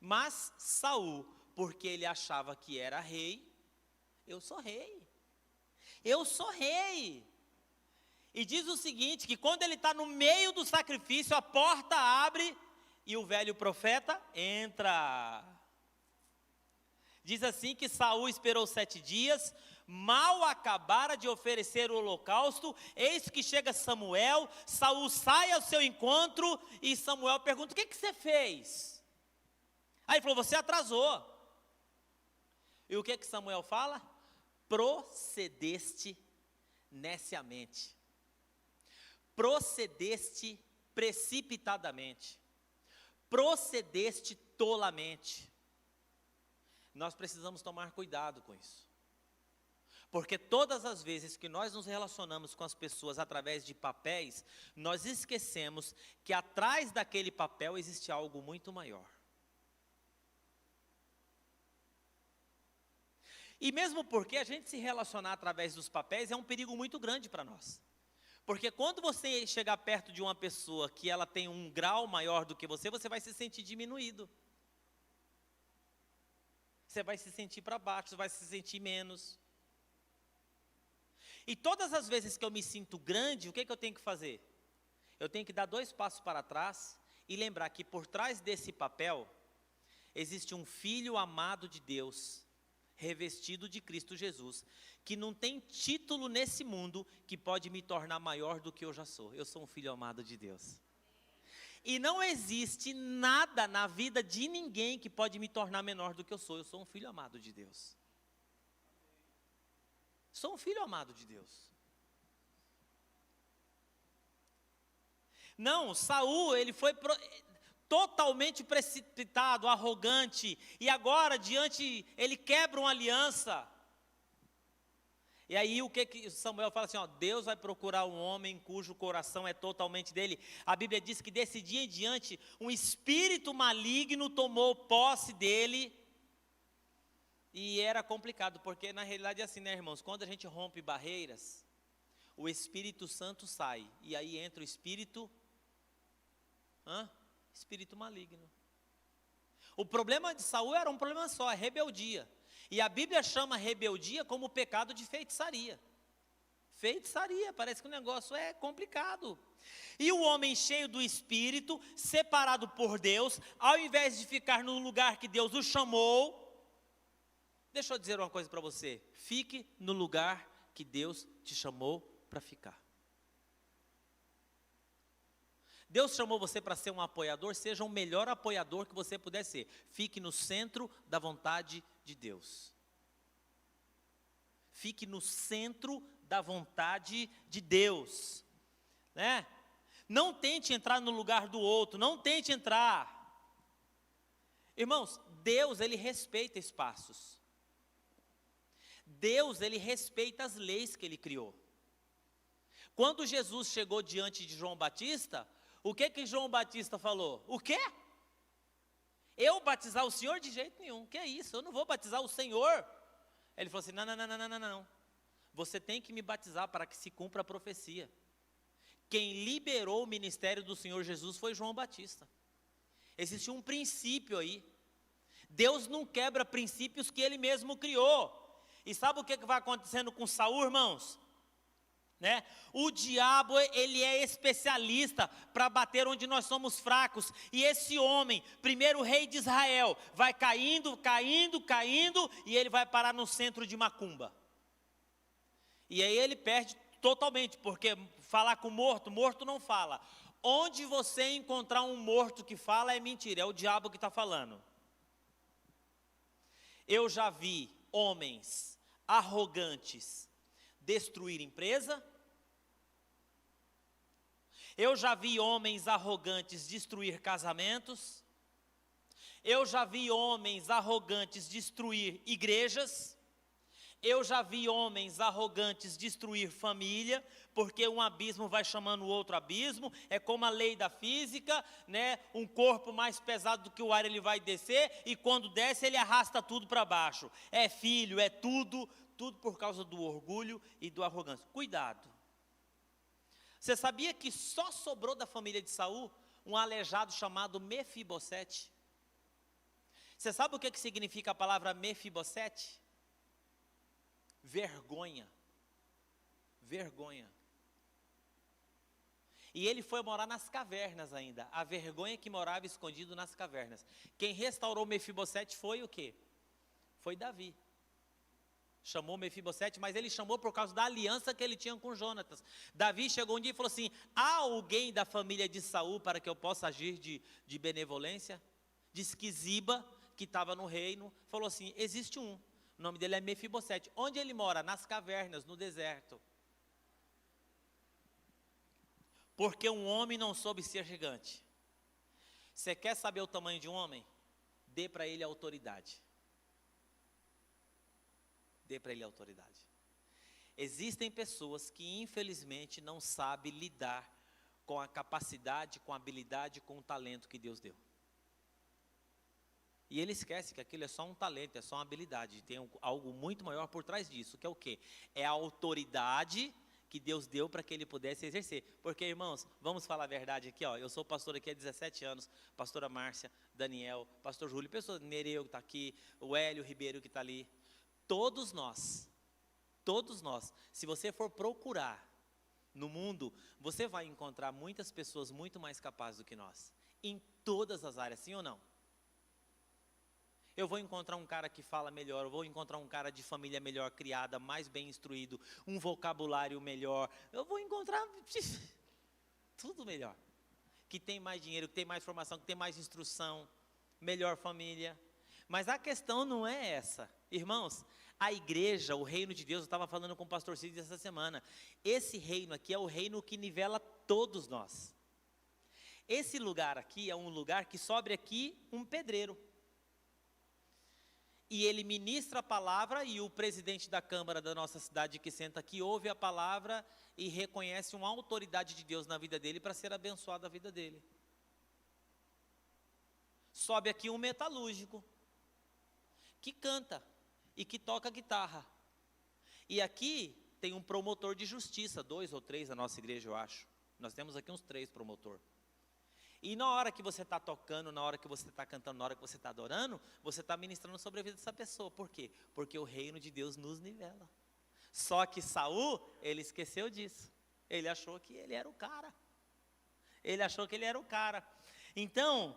Mas Saul, porque ele achava que era rei, eu sou rei. E diz o seguinte, que quando ele está no meio do sacrifício, a porta abre e o velho profeta entra. Diz assim que Saul esperou 7 dias, mal acabara de oferecer o holocausto, eis que chega Samuel, Saul sai ao seu encontro, e Samuel pergunta, o que você fez? Aí ele falou, você atrasou. E o que Samuel fala? Procedeste neciamente. Procedeste precipitadamente. Procedeste tolamente. Nós precisamos tomar cuidado com isso. Porque todas as vezes que nós nos relacionamos com as pessoas através de papéis, nós esquecemos que atrás daquele papel existe algo muito maior. E mesmo porque a gente se relacionar através dos papéis é um perigo muito grande para nós. Porque quando você chegar perto de uma pessoa que ela tem um grau maior do que você vai se sentir diminuído. Você vai se sentir para baixo, você vai se sentir menos. E todas as vezes que eu me sinto grande, o que eu tenho que fazer? Eu tenho que dar 2 passos para trás e lembrar que por trás desse papel existe um filho amado de Deus, revestido de Cristo Jesus, que não tem título nesse mundo que pode me tornar maior do que eu já sou. Eu sou um filho amado de Deus. E não existe nada na vida de ninguém que pode me tornar menor do que eu sou. Eu sou um filho amado de Deus. Sou um filho amado de Deus. Não, Saul, ele foi totalmente precipitado, arrogante, e agora ele quebra uma aliança. E aí o que Samuel fala assim, ó, Deus vai procurar um homem cujo coração é totalmente dele. A Bíblia diz que desse dia em diante, um espírito maligno tomou posse dele, e era complicado, porque na realidade é assim, né, irmãos, quando a gente rompe barreiras, o Espírito Santo sai, e aí entra o espírito maligno. O problema de Saul era um problema só, é rebeldia. E a Bíblia chama rebeldia como pecado de feitiçaria. Feitiçaria, parece que o negócio é complicado. E o homem cheio do Espírito, separado por Deus, ao invés de ficar no lugar que Deus o chamou, deixa eu dizer uma coisa para você, fique no lugar que Deus te chamou para ficar. Deus chamou você para ser um apoiador, seja o melhor apoiador que você puder ser. Fique no centro da vontade de Deus. Fique no centro da vontade de Deus, né? Não tente entrar no lugar do outro, não tente entrar. Irmãos, Deus, Ele respeita espaços. Deus, Ele respeita as leis que Ele criou. Quando Jesus chegou diante de João Batista, o que João Batista falou? O quê? Eu batizar o Senhor de jeito nenhum. Que é isso? Eu não vou batizar o Senhor. Ele falou assim, não. Você tem que me batizar para que se cumpra a profecia. quem liberou o ministério do Senhor Jesus foi João Batista. Existe um princípio aí. Deus não quebra princípios que Ele mesmo criou. E sabe o que vai acontecendo com Saul, irmãos? Né? O diabo, ele é especialista para bater onde nós somos fracos. E esse homem, primeiro rei de Israel, vai caindo, caindo, caindo, e ele vai parar no centro de Macumba. E aí ele perde totalmente, porque falar com morto, morto não fala. Onde você encontrar um morto que fala é mentira, é o diabo que está falando. Eu já vi homens arrogantes destruir empresa. Eu já vi homens arrogantes destruir casamentos. Eu já vi homens arrogantes destruir igrejas. Eu já vi homens arrogantes destruir família, porque um abismo vai chamando o outro abismo. É como a lei da física, né? Um corpo mais pesado do que o ar ele vai descer, e quando desce ele arrasta tudo para baixo. É filho, é tudo por causa do orgulho e do arrogância. Cuidado. Você sabia que só sobrou da família de Saul um aleijado chamado Mefibosete? Você sabe o que significa a palavra Mefibosete? Vergonha. Vergonha. E ele foi morar nas cavernas ainda. A vergonha que morava escondido nas cavernas. Quem restaurou Mefibosete foi o quê? Foi Davi. Chamou Mefibosete, mas ele chamou por causa da aliança que ele tinha com Jonatas. Davi chegou um dia e falou assim: há alguém da família de Saul para que eu possa agir de benevolência? Disse que Ziba, que estava no reino, falou assim: existe um. O nome dele é Mefibosete. Onde ele mora? Nas cavernas, no deserto. Porque um homem não soube ser gigante. Você quer saber o tamanho de um homem? Dê para ele a autoridade. Dê para ele a autoridade. Existem pessoas que infelizmente não sabem lidar com a capacidade, com a habilidade, com o talento que Deus deu. E ele esquece que aquilo é só um talento, é só uma habilidade. Tem algo muito maior por trás disso, que é o quê? É a autoridade que Deus deu para que ele pudesse exercer. Porque, irmãos, vamos falar a verdade aqui, ó. Eu sou pastor aqui há 17 anos, pastora Márcia, Daniel, pastor Júlio, pessoas, Nereu que está aqui, o Hélio Ribeiro que está ali. Todos nós, se você for procurar no mundo, você vai encontrar muitas pessoas muito mais capazes do que nós. Em todas as áreas, sim ou não? Eu vou encontrar um cara que fala melhor, eu vou encontrar um cara de família melhor criada, mais bem instruído, um vocabulário melhor. Eu vou encontrar tudo melhor. Que tem mais dinheiro, que tem mais formação, que tem mais instrução, melhor família. Mas a questão não é essa. Irmãos, a igreja, o reino de Deus, eu estava falando com o pastor Cid essa semana. Esse reino aqui é o reino que nivela todos nós. Esse lugar aqui é um lugar que sobe aqui um pedreiro. E ele ministra a palavra, e o presidente da Câmara da nossa cidade que senta aqui ouve a palavra e reconhece uma autoridade de Deus na vida dele para ser abençoada a vida dele. Sobe aqui um metalúrgico que canta e que toca guitarra. E aqui tem um promotor de justiça, 2 ou 3 na nossa igreja, eu acho. Nós temos aqui uns 3 promotores. E na hora que você está tocando, na hora que você está cantando, na hora que você está adorando, você está ministrando sobre a vida dessa pessoa. Por quê? Porque o reino de Deus nos nivela. Só que Saul, ele esqueceu disso. Ele achou que ele era o cara. Ele achou que ele era o cara. Então,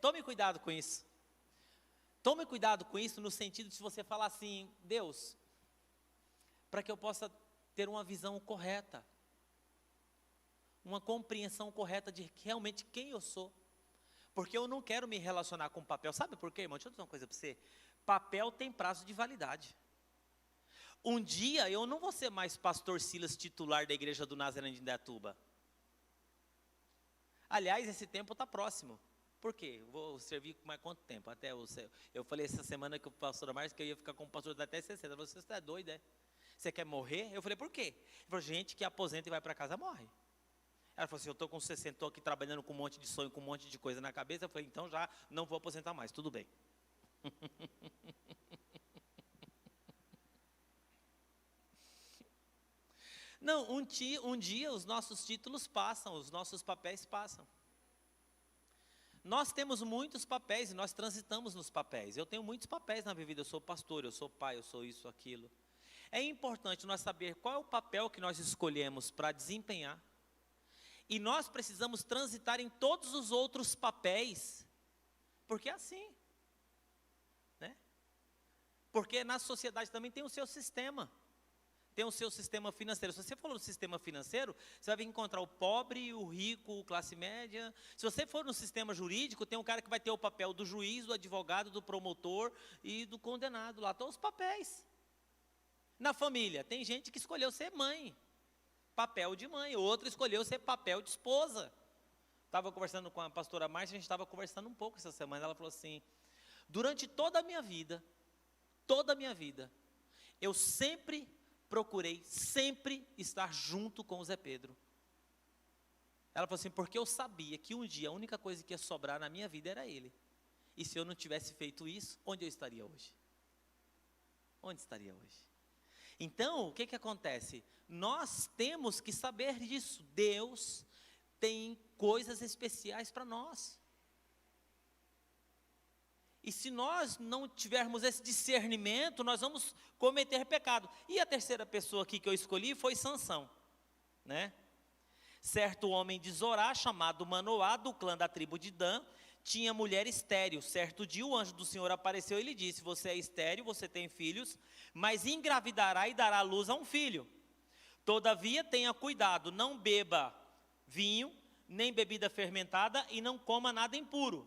tome cuidado com isso. Tome cuidado com isso no sentido de se você falar assim: Deus, para que eu possa ter uma visão correta, uma compreensão correta de realmente quem eu sou. Porque eu não quero me relacionar com papel. Sabe por quê, irmão? Deixa eu dizer uma coisa para você. Papel tem prazo de validade. Um dia eu não vou ser mais pastor Silas titular da igreja do Nazareno de Indaiatuba. Aliás, esse tempo está próximo. Por quê? Vou servir mais quanto tempo? Até eu falei essa semana que o pastor Márcio que eu ia ficar como pastor até 60. Ele falou: você está doido, é? Você quer morrer? Eu falei: por quê? Ele falou: gente que aposenta e vai para casa morre. Ela falou assim: eu estou com 60, estou aqui trabalhando com um monte de sonho, com um monte de coisa na cabeça. Eu falei: então já não vou aposentar mais, tudo bem. Não, um dia os nossos títulos passam, os nossos papéis passam. Nós temos muitos papéis e nós transitamos nos papéis. Eu tenho muitos papéis na minha vida, eu sou pastor, eu sou pai, eu sou isso, aquilo. É importante nós saber qual é o papel que nós escolhemos para desempenhar. E nós precisamos transitar em todos os outros papéis, porque é assim, né? Porque na sociedade também tem o seu sistema, tem o seu sistema financeiro. Se você for no sistema financeiro, você vai encontrar o pobre, o rico, o classe média. Se você for no sistema jurídico, tem um cara que vai ter o papel do juiz, do advogado, do promotor e do condenado. Lá estão os papéis. Na família, tem gente que escolheu ser mãe, papel de mãe, outro escolheu ser papel de esposa. Estava conversando com a pastora Márcia, a gente estava conversando um pouco essa semana, ela falou assim, durante toda a minha vida, eu sempre procurei, sempre estar junto com o Zé Pedro. Ela falou assim, porque eu sabia que um dia a única coisa que ia sobrar na minha vida era ele. E se eu não tivesse feito isso, onde eu estaria hoje? Onde estaria hoje? Então, o que acontece? Nós temos que saber disso. Deus tem coisas especiais para nós. E se nós não tivermos esse discernimento, nós vamos cometer pecado. E a terceira pessoa aqui que eu escolhi foi Sansão, né? Certo homem de Zorá, chamado Manoá, do clã da tribo de Dan, tinha mulher estéril. Certo dia o anjo do Senhor apareceu e lhe disse, você é estéril, você tem filhos, mas engravidará e dará luz a um filho. Todavia tenha cuidado, não beba vinho, nem bebida fermentada e não coma nada impuro,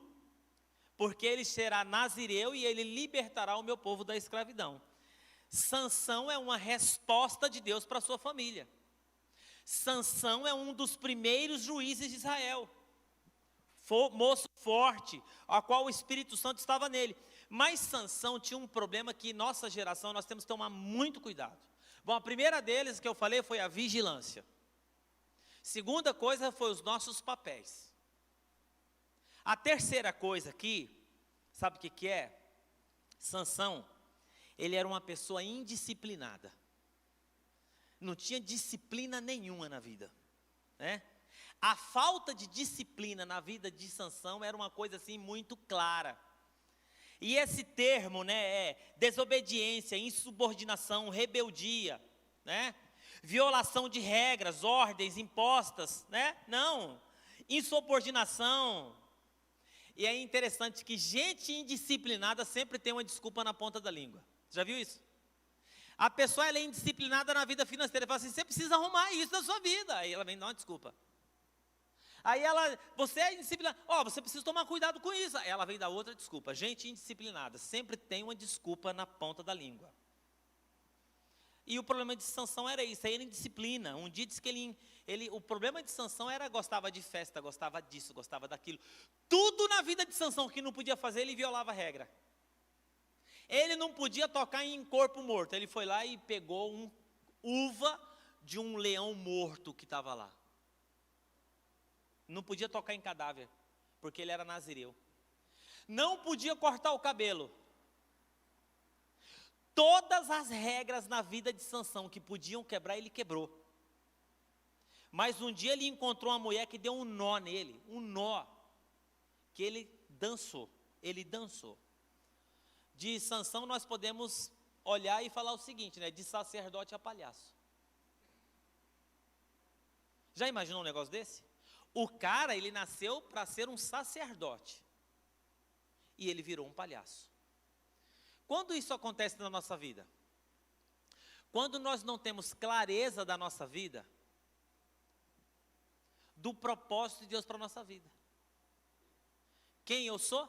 porque ele será nazireu e ele libertará o meu povo da escravidão. Sansão é uma resposta de Deus para a sua família. Sansão é um dos primeiros juízes de Israel. Moço forte, a qual o Espírito Santo estava nele. Mas Sansão tinha um problema que nossa geração nós temos que tomar muito cuidado. Bom, a primeira deles que eu falei foi a vigilância. Segunda coisa foi os nossos papéis. A terceira coisa aqui, sabe o que é? Sansão, ele era uma pessoa indisciplinada. Não tinha disciplina nenhuma na vida, né? A falta de disciplina na vida de Sansão era uma coisa assim muito clara. E esse termo, né, é desobediência, insubordinação, rebeldia, né? Violação de regras, ordens impostas, né? Não, insubordinação. E é interessante que gente indisciplinada sempre tem uma desculpa na ponta da língua. Já viu isso? A pessoa ela é indisciplinada na vida financeira, fala assim, você precisa arrumar isso na sua vida. Aí ela vem dar uma desculpa. Aí você é indisciplinado, você precisa tomar cuidado com isso. Aí ela vem dar outra desculpa. Gente indisciplinada sempre tem uma desculpa na ponta da língua. E o problema de Sansão era isso, era indisciplina. Um dia disse que o problema de Sansão era gostava de festa, gostava disso, gostava daquilo. Tudo na vida de Sansão que não podia fazer, ele violava a regra. Ele não podia tocar em corpo morto. Ele foi lá e pegou uva de um leão morto que estava lá. Não podia tocar em cadáver, porque ele era nazireu. Não podia cortar o cabelo. Todas as regras na vida de Sansão que podiam quebrar, ele quebrou. Mas um dia ele encontrou uma mulher que deu um nó nele, um nó, que ele dançou. De Sansão nós podemos olhar e falar o seguinte, né? De sacerdote a palhaço. Já imaginou um negócio desse? O cara, ele nasceu para ser um sacerdote. E ele virou um palhaço. Quando isso acontece na nossa vida? Quando nós não temos clareza da nossa vida, do propósito de Deus para a nossa vida. Quem eu sou?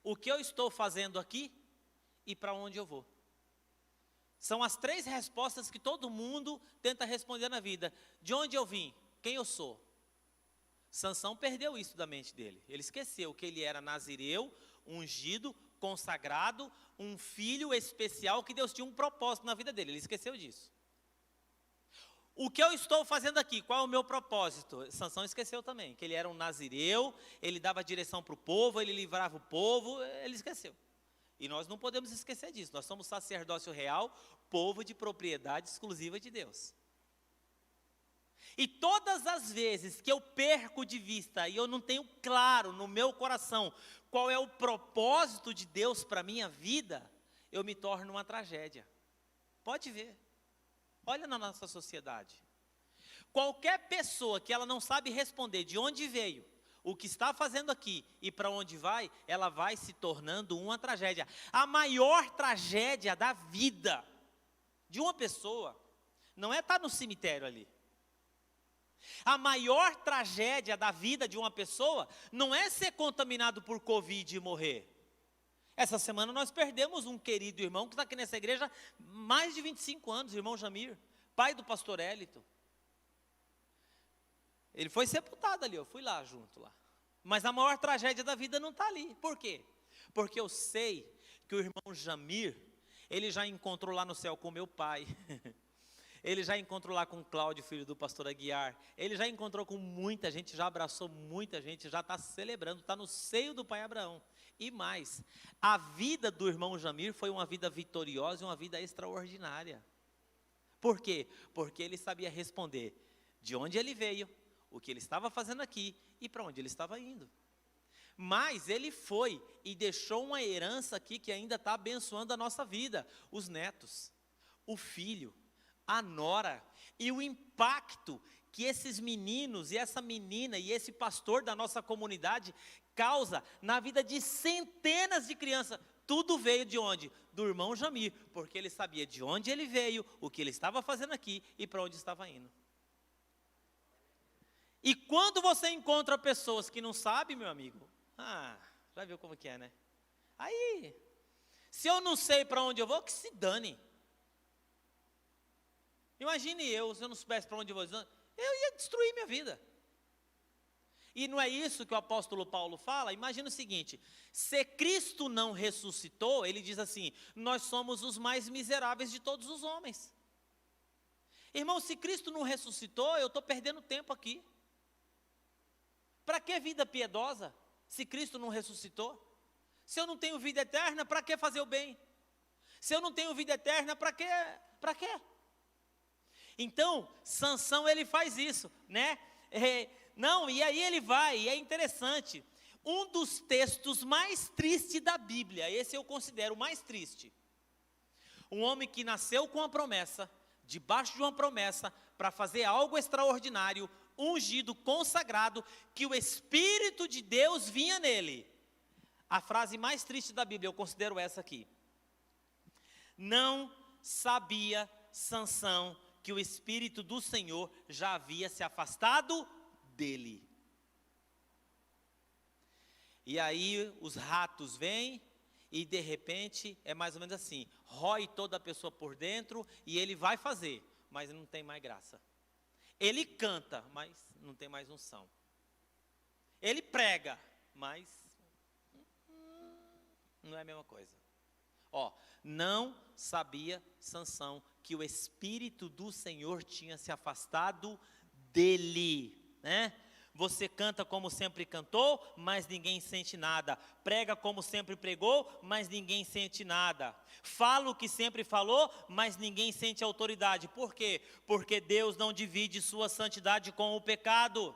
O que eu estou fazendo aqui e para onde eu vou? São as três respostas que todo mundo tenta responder na vida. De onde eu vim? Quem eu sou? Sansão perdeu isso da mente dele. Ele esqueceu que ele era nazireu, ungido, consagrado, um filho especial, que Deus tinha um propósito na vida dele. Ele esqueceu disso. O que eu estou fazendo aqui? Qual é o meu propósito? Sansão esqueceu também, que ele era um nazireu, ele dava direção para o povo, ele livrava o povo, ele esqueceu. E nós não podemos esquecer disso. Nós somos sacerdócio real, povo de propriedade exclusiva de Deus. E todas as vezes que eu perco de vista e eu não tenho claro no meu coração qual é o propósito de Deus para a minha vida, eu me torno uma tragédia. Pode ver. Olha na nossa sociedade. Qualquer pessoa que ela não sabe responder de onde veio, o que está fazendo aqui e para onde vai, ela vai se tornando uma tragédia. A maior tragédia da vida de uma pessoa não é estar no cemitério ali. A maior tragédia da vida de uma pessoa não é ser contaminado por Covid e morrer. Essa semana nós perdemos um querido irmão que está aqui nessa igreja há mais de 25 anos, o irmão Jamir, pai do pastor Élito. Ele foi sepultado ali, eu fui lá junto lá. Mas a maior tragédia da vida não está ali. Por quê? Porque eu sei que o irmão Jamir, ele já encontrou lá no céu com meu pai. Ele já encontrou lá com o Cláudio, filho do pastor Aguiar. Ele já encontrou com muita gente, já abraçou muita gente, já está celebrando, está no seio do pai Abraão. E mais, a vida do irmão Jamir foi uma vida vitoriosa e uma vida extraordinária. Por quê? Porque ele sabia responder de onde ele veio, o que ele estava fazendo aqui e para onde ele estava indo. Mas ele foi e deixou uma herança aqui que ainda está abençoando a nossa vida. Os netos, o filho, a nora e o impacto que esses meninos e essa menina e esse pastor da nossa comunidade causa na vida de centenas de crianças. Tudo veio de onde? Do irmão Jamir, porque ele sabia de onde ele veio, o que ele estava fazendo aqui e para onde estava indo. E quando você encontra pessoas que não sabem, meu amigo, já viu como que é, né? Aí, se eu não sei para onde eu vou, que se dane. Imagine eu, se eu não soubesse para onde eu vou, eu ia destruir minha vida. E não é isso que o apóstolo Paulo fala? Imagina o seguinte, se Cristo não ressuscitou, ele diz assim, nós somos os mais miseráveis de todos os homens. Irmão, se Cristo não ressuscitou, eu estou perdendo tempo aqui. Para que vida piedosa, se Cristo não ressuscitou? Se eu não tenho vida eterna, para que fazer o bem? Se eu não tenho vida eterna, para quê? Para quê? Então, Sansão, ele faz isso, né? E aí ele vai, e é interessante. Um dos textos mais tristes da Bíblia, esse eu considero o mais triste. Um homem que nasceu com uma promessa, debaixo de uma promessa, para fazer algo extraordinário, ungido, consagrado, que o Espírito de Deus vinha nele. A frase mais triste da Bíblia, eu considero essa aqui. Não sabia Sansão que o Espírito do Senhor já havia se afastado dele. E aí os ratos vêm e de repente é mais ou menos assim, rói toda a pessoa por dentro e ele vai fazer, mas não tem mais graça. Ele canta, mas não tem mais unção. Ele prega, mas não é a mesma coisa. Não sabia Sansão que o Espírito do Senhor tinha se afastado dele, né? Você canta como sempre cantou, mas ninguém sente nada. Prega como sempre pregou, mas ninguém sente nada. Fala o que sempre falou, mas ninguém sente autoridade. Por quê? Porque Deus não divide sua santidade com o pecado.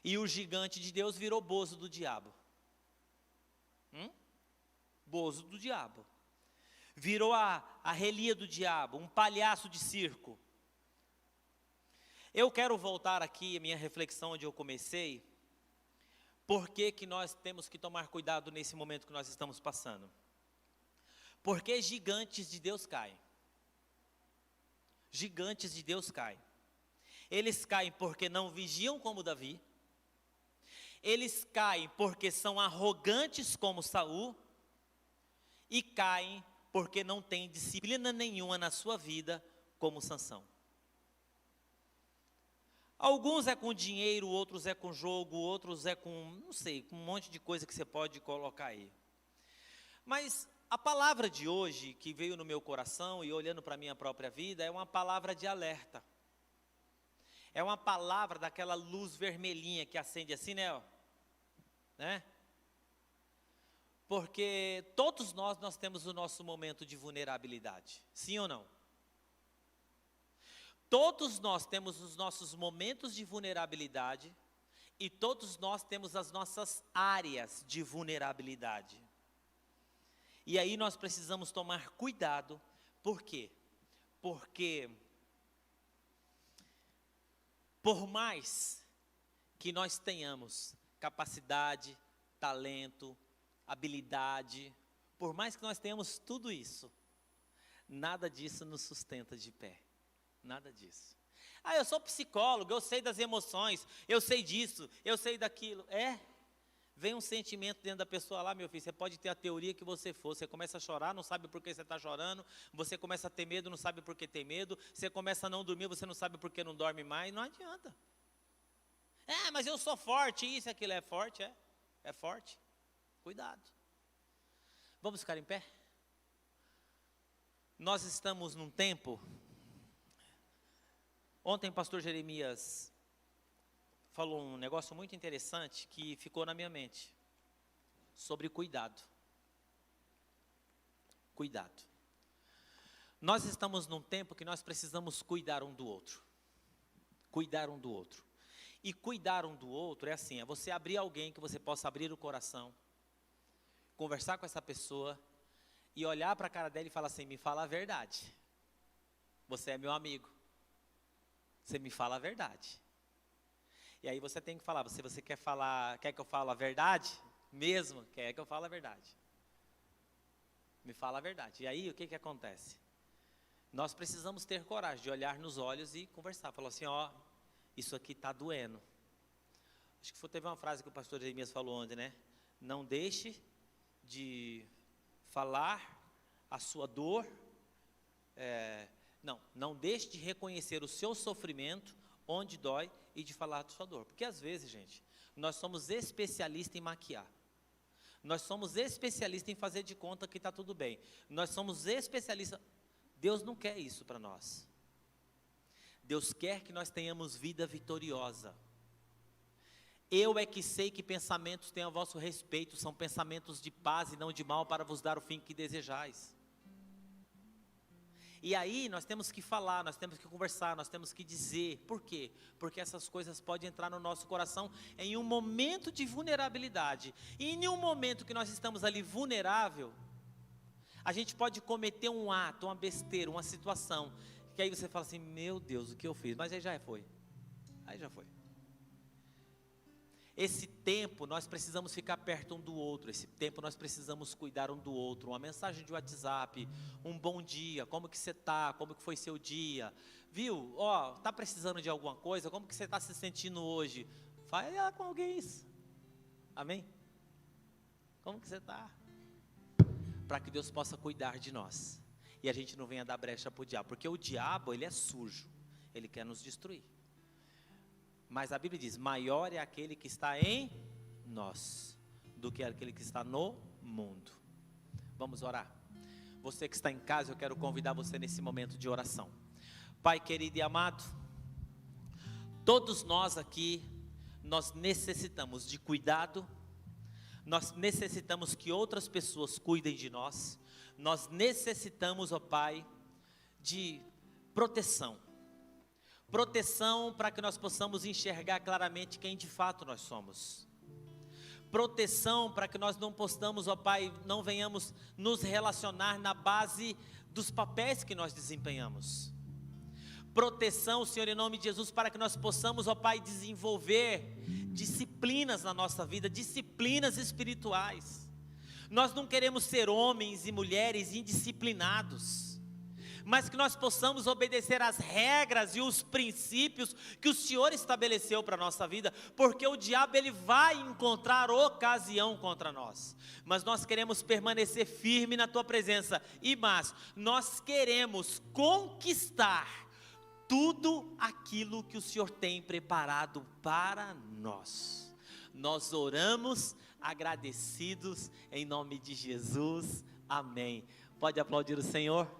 E o gigante de Deus virou bozo do diabo. Bozo do diabo. Virou a relia do diabo, um palhaço de circo. Eu quero voltar aqui a minha reflexão onde eu comecei. Por que que nós temos que tomar cuidado nesse momento que nós estamos passando? Porque gigantes de Deus caem. Gigantes de Deus caem. Eles caem porque não vigiam como Davi. Eles caem porque são arrogantes como Saul. E caem porque não têm disciplina nenhuma na sua vida como Sansão. Alguns é com dinheiro, outros é com jogo, outros é com, não sei, com um monte de coisa que você pode colocar aí. Mas a palavra de hoje, que veio no meu coração e olhando para a minha própria vida, é uma palavra de alerta. É uma palavra daquela luz vermelhinha que acende assim, né? Porque todos nós temos o nosso momento de vulnerabilidade, sim ou não? Todos nós temos os nossos momentos de vulnerabilidade e todos nós temos as nossas áreas de vulnerabilidade. E aí nós precisamos tomar cuidado, por quê? Porque por mais que nós tenhamos capacidade, talento, habilidade, por mais que nós tenhamos tudo isso, nada disso nos sustenta de pé, nada disso. Ah, eu sou psicólogo, eu sei das emoções, eu sei disso, eu sei daquilo. Vem um sentimento dentro da pessoa lá, meu filho, você pode ter a teoria que você for, você começa a chorar, não sabe por que você está chorando, você começa a ter medo, não sabe por que tem medo, você começa a não dormir, você não sabe por que não dorme mais, não adianta. Mas eu sou forte, isso e aquilo, é forte, é forte, cuidado. Vamos ficar em pé? Nós estamos num tempo, ontem o pastor Jeremias falou um negócio muito interessante que ficou na minha mente, sobre cuidado. Cuidado. Nós estamos num tempo que nós precisamos cuidar um do outro. Cuidar um do outro. E cuidar um do outro é assim, é você abrir alguém que você possa abrir o coração, conversar com essa pessoa e olhar para a cara dela e falar assim, me fala a verdade. Você é meu amigo. Você me fala a verdade. E aí você tem que falar, você quer que eu fale a verdade? Mesmo, quer que eu fale a verdade. Me fala a verdade. E aí o que acontece? Nós precisamos ter coragem de olhar nos olhos e conversar. Falar assim, isso aqui está doendo. Acho que teve uma frase que o pastor Jeremias falou ontem, né? Não deixe de falar a sua dor. Não deixe de reconhecer o seu sofrimento, onde dói, e de falar da sua dor. Porque às vezes, gente, nós somos especialistas em maquiar. Nós somos especialistas em fazer de conta que está tudo bem. Nós somos especialistas. Deus não quer isso para nós. Deus quer que nós tenhamos vida vitoriosa. Eu é que sei que pensamentos têm a vosso respeito, são pensamentos de paz e não de mal, para vos dar o fim que desejais. E aí nós temos que falar, nós temos que conversar, nós temos que dizer. Por quê? Porque essas coisas podem entrar no nosso coração em um momento de vulnerabilidade. E em um momento que nós estamos ali vulnerável, a gente pode cometer um ato, uma besteira, uma situação, que aí você fala assim, meu Deus, o que eu fiz? Mas aí já foi. Aí já foi. Esse tempo nós precisamos ficar perto um do outro, esse tempo nós precisamos cuidar um do outro, uma mensagem de WhatsApp, um bom dia, como que você está, como que foi seu dia, viu, está precisando de alguma coisa, como que você está se sentindo hoje, fala com alguém isso, amém? Como que você está? Para que Deus possa cuidar de nós, e a gente não venha dar brecha para o diabo, porque o diabo ele é sujo, ele quer nos destruir. Mas a Bíblia diz, maior é aquele que está em nós, do que aquele que está no mundo. Vamos orar. Você que está em casa, eu quero convidar você nesse momento de oração. Pai querido e amado, todos nós aqui, nós necessitamos de cuidado, nós necessitamos que outras pessoas cuidem de nós, nós necessitamos, ó Pai, de proteção. Proteção para que nós possamos enxergar claramente quem de fato nós somos. Proteção para que nós não possamos, ó Pai, não venhamos nos relacionar na base dos papéis que nós desempenhamos. Proteção, Senhor, em nome de Jesus, para que nós possamos, ó Pai, desenvolver disciplinas na nossa vida, disciplinas espirituais. Nós não queremos ser homens e mulheres indisciplinados, mas que nós possamos obedecer às regras e os princípios que o Senhor estabeleceu para a nossa vida, porque o diabo ele vai encontrar ocasião contra nós, mas nós queremos permanecer firme na Tua presença, mas nós queremos conquistar tudo aquilo que o Senhor tem preparado para nós. Nós oramos agradecidos em nome de Jesus, amém. Pode aplaudir o Senhor?